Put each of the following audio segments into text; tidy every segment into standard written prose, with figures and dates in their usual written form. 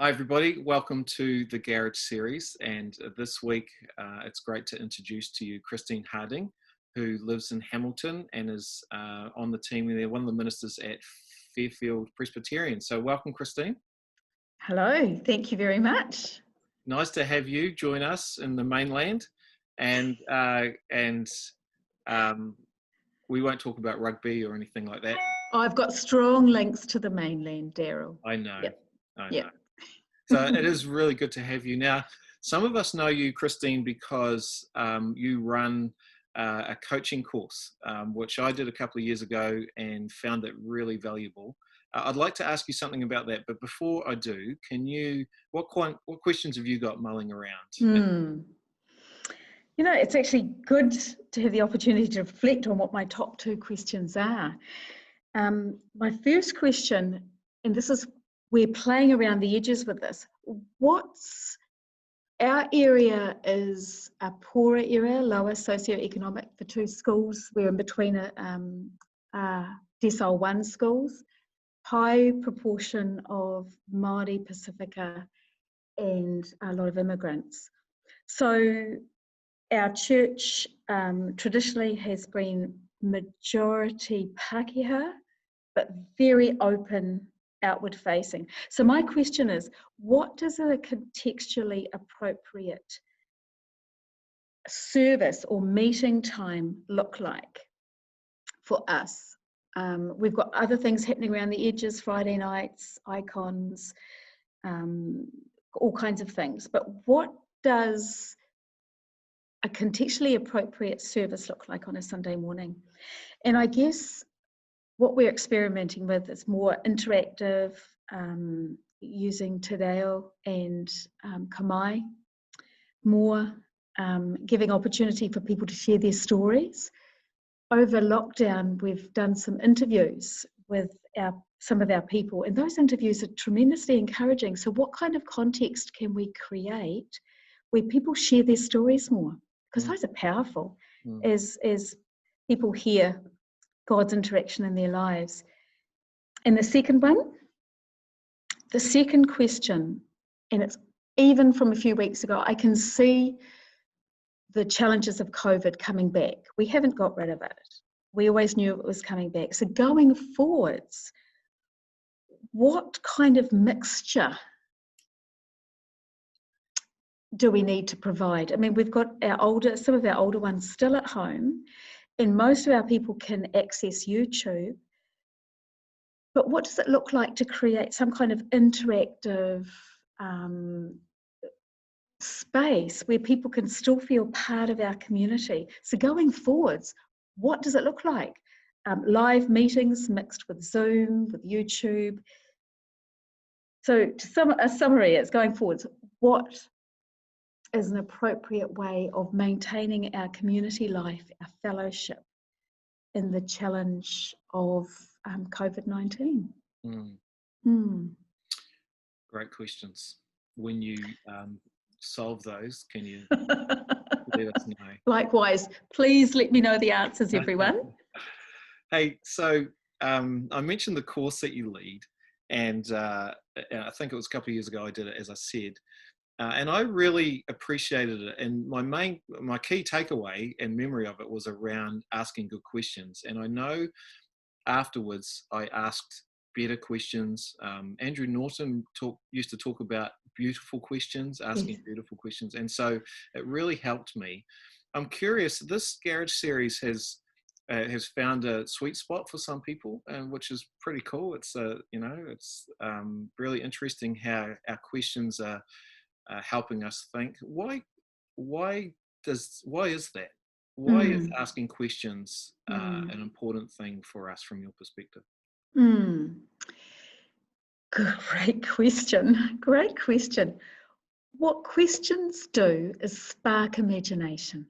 Hi everybody, welcome to the Garage series, and this week it's great to introduce to you Christine Harding, who lives in Hamilton and is on the team there, one of the ministers at Fairfield Presbyterian. So welcome, Christine. Hello, thank you very much. Nice to have you join us in the mainland, and we won't talk about rugby or anything like that. I've got strong links to the mainland, Daryl. I know. Yep. I know. So it is really good to have you. Now, some of us know you, Christine, because you run a coaching course, which I did a couple of years ago and found it really valuable. I'd like to ask you something about that, but before I do, what questions have you got mulling around? You know, it's actually good to have the opportunity to reflect on what my top two questions are. My first question, and we're playing around the edges with this. Our area is a poorer area, lower socioeconomic for two schools. We're in between Decile 1 schools, high proportion of Māori, Pacifica, and a lot of immigrants. So our church traditionally has been majority Pākehā, but very open, outward facing. So my question is, what does a contextually appropriate service or meeting time look like for us? We've got other things happening around the edges, Friday nights, icons, all kinds of things. But what does a contextually appropriate service look like on a Sunday morning? And I guess what we're experimenting with is more interactive, using Te Reo and Kamai, more giving opportunity for people to share their stories. Over lockdown, we've done some interviews with some of our people, and those interviews are tremendously encouraging. So what kind of context can we create where people share their stories more? Because those are powerful as people hear God's interaction in their lives. And the second question, and it's even from a few weeks ago, I can see the challenges of COVID coming back. We haven't got rid of it. We always knew it was coming back. So going forwards, what kind of mixture do we need to provide? I mean, we've got some of our older ones still at home, and most of our people can access YouTube. But what does it look like to create some kind of interactive space where people can still feel part of our community? So going forwards, what does it look like? Live meetings mixed with Zoom, with YouTube. So a summary is, going forwards, what is an appropriate way of maintaining our community life, our fellowship, in the challenge of COVID-19? Great questions. When you solve those, can you let us know? Likewise, please let me know the answers, everyone. Hey, so I mentioned the course that you lead, and I think it was a couple of years ago I did it, as I said. And I really appreciated it. And my key takeaway and memory of it was around asking good questions. And I know afterwards I asked better questions. Andrew Norton used to talk about beautiful questions, asking beautiful questions. And so it really helped me. I'm curious, this Garage series has found a sweet spot for some people, and which is pretty cool. It's really interesting how our questions are helping us think. Why is that? Why is asking questions an important thing for us from your perspective? Great question. What questions do is spark imagination.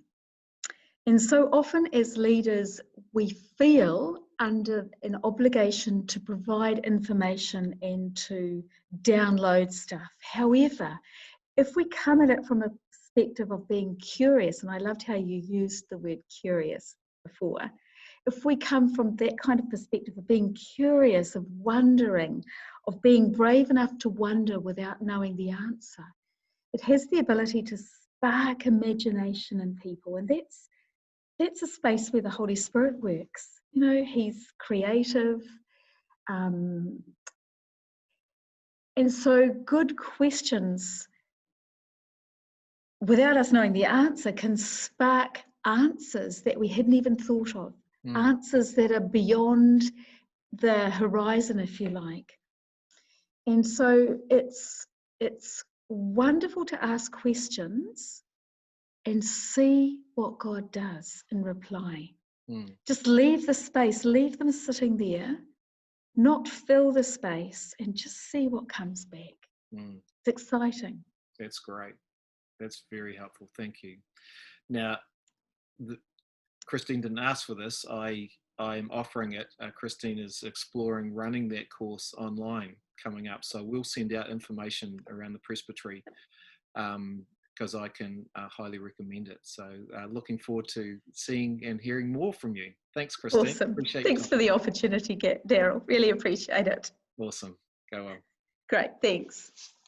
And so often as leaders, we feel under an obligation to provide information and to download stuff. However, if we come at it from a perspective of being curious, and I loved how you used the word curious before, if we come from that kind of perspective of being curious, of wondering, of being brave enough to wonder without knowing the answer. It has the ability to spark imagination in people, and that's a space where the Holy Spirit works. You know, He's creative. And so good questions, without us knowing the answer, can spark answers that we hadn't even thought of, answers that are beyond the horizon, if you like. And so it's wonderful to ask questions and see what God does in reply. Just leave the space, leave them sitting there, not fill the space, and just see what comes back. It's exciting. That's great. That's very helpful. Thank you. Now, Christine didn't ask for this. I'm offering it. Christine is exploring running that course online coming up. So we'll send out information around the presbytery because I can highly recommend it. So looking forward to seeing and hearing more from you. Thanks, Christine. Awesome. Thanks for the opportunity, Daryl. Really appreciate it. Awesome. Go on. Great. Thanks.